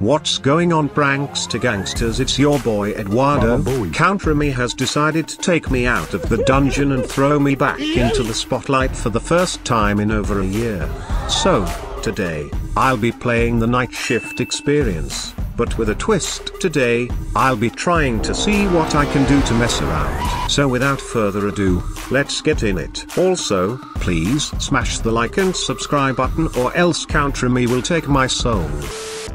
What's going on, pranks to gangsters? It's your boy Eduardo. Count Remy has decided to take me out of the dungeon and throw me back into the spotlight for the first time in over a year. So, today, I'll be playing the night shift experience, but with a twist. Today, I'll be trying to see what I can do to mess around. So without further ado, let's get in it. Also, please smash the like and subscribe button or else Count Remy will take my soul.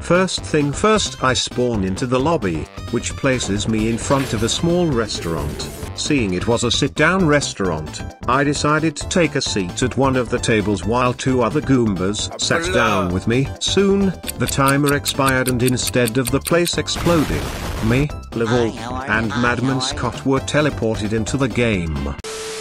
First thing first, I spawn into the lobby, which places me in front of a small restaurant. Seeing it was a sit-down restaurant, I decided to take a seat at one of the tables while two other Goombas sat down with me. Soon, the timer expired and instead of the place exploding, me, Level, and Madman Scott were teleported into the game.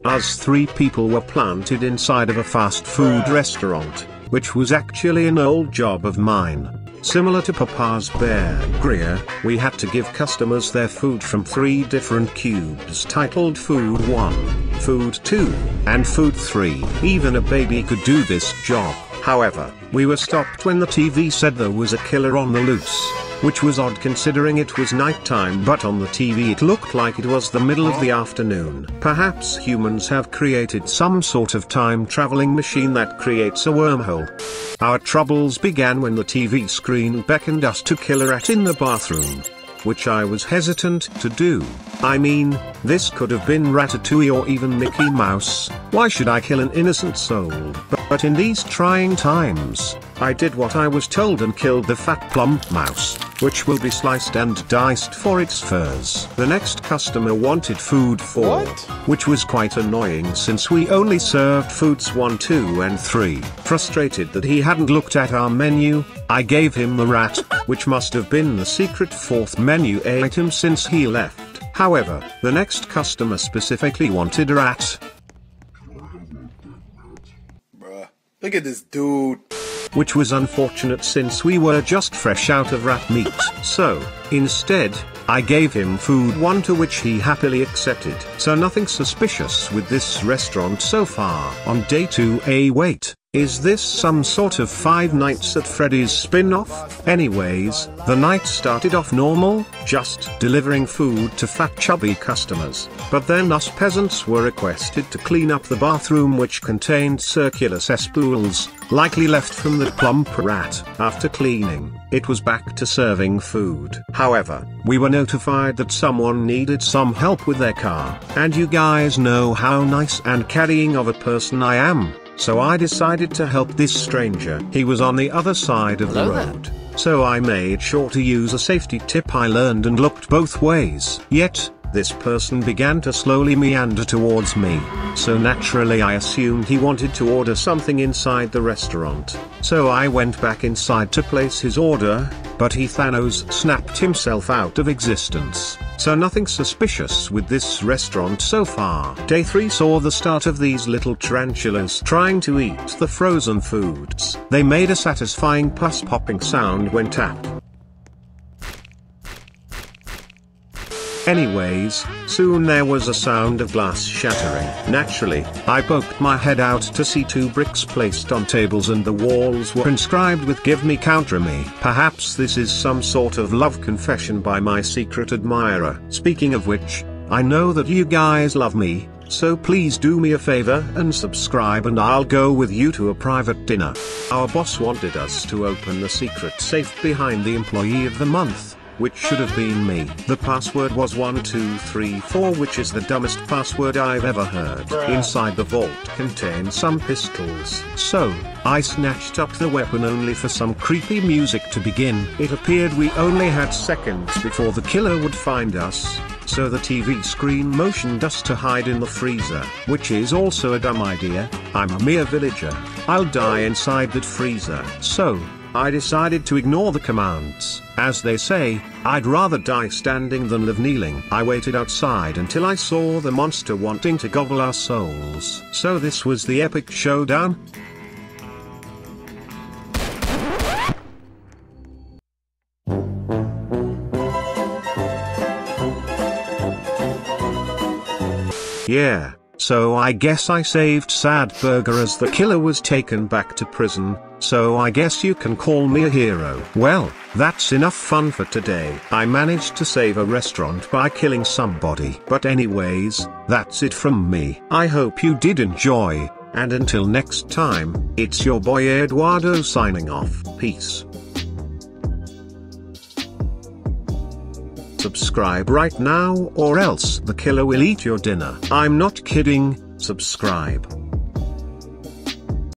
Us three people were planted inside of a fast food restaurant, which was actually an old job of mine. Similar to Papa's Burger, we had to give customers their food from 3 different cubes titled Food 1, Food 2, and Food 3. Even a baby could do this job. However, we were stopped when the TV said there was a killer on the loose, which was odd considering it was nighttime, but on the TV it looked like it was the middle of the afternoon. Perhaps humans have created some sort of time-traveling machine that creates a wormhole. Our troubles began when the TV screen beckoned us to kill a rat in the bathroom, which I was hesitant to do. I mean, this could have been Ratatouille or even Mickey Mouse. Why should I kill an innocent soul? But in these trying times, I did what I was told and killed the fat plump mouse, which will be sliced and diced for its furs. The next customer wanted food 4, which was quite annoying since we only served foods 1, 2 and 3. Frustrated that he hadn't looked at our menu, I gave him the rat, which must have been the secret 4th menu item since he left. However, the next customer specifically wanted a rat. Bruh, look at this dude. Which was unfortunate since we were just fresh out of rat meat. So, instead, I gave him food 1, to which he happily accepted. So nothing suspicious with this restaurant so far. On day 2, wait. Is this some sort of Five Nights at Freddy's spin-off? Anyways, the night started off normal, just delivering food to fat chubby customers. But then us peasants were requested to clean up the bathroom, which contained circular cesspools, likely left from the plump rat. After cleaning, it was back to serving food. However, we were notified that someone needed some help with their car. And you guys know how nice and caring of a person I am. So I decided to help this stranger. He was on the other side of the road. So I made sure to use a safety tip I learned and looked both ways. Yet, this person began to slowly meander towards me. So naturally I assumed he wanted to order something inside the restaurant. So I went back inside to place his order, but he Thanos snapped himself out of existence. So nothing suspicious with this restaurant so far. Day 3 saw the start of these little tarantulas trying to eat the frozen foods. They made a satisfying pus popping sound when tapped. Anyways, soon there was a sound of glass shattering. Naturally, I poked my head out to see 2 bricks placed on tables and the walls were inscribed with "Give me, Count Remy." Perhaps this is some sort of love confession by my secret admirer. Speaking of which, I know that you guys love me, so please do me a favor and subscribe and I'll go with you to a private dinner. Our boss wanted us to open the secret safe behind the employee of the month, which should have been me. The password was 1234, which is the dumbest password I've ever heard. Inside the vault contained some pistols. So, I snatched up the weapon only for some creepy music to begin. It appeared we only had seconds before the killer would find us. So the TV screen motioned us to hide in the freezer, which is also a dumb idea. I'm a mere villager. I'll die inside that freezer. So, I decided to ignore the commands. As they say, I'd rather die standing than live kneeling. I waited outside until I saw the monster wanting to gobble our souls. So this was the epic showdown. Yeah. So I guess I saved Sad Burger as the killer was taken back to prison, so I guess you can call me a hero. Well, that's enough fun for today. I managed to save a restaurant by killing somebody. But anyways, that's it from me. I hope you did enjoy, and until next time, it's your boy Eduardo signing off. Peace. Subscribe right now or else the killer will eat your dinner. I'm not kidding, subscribe.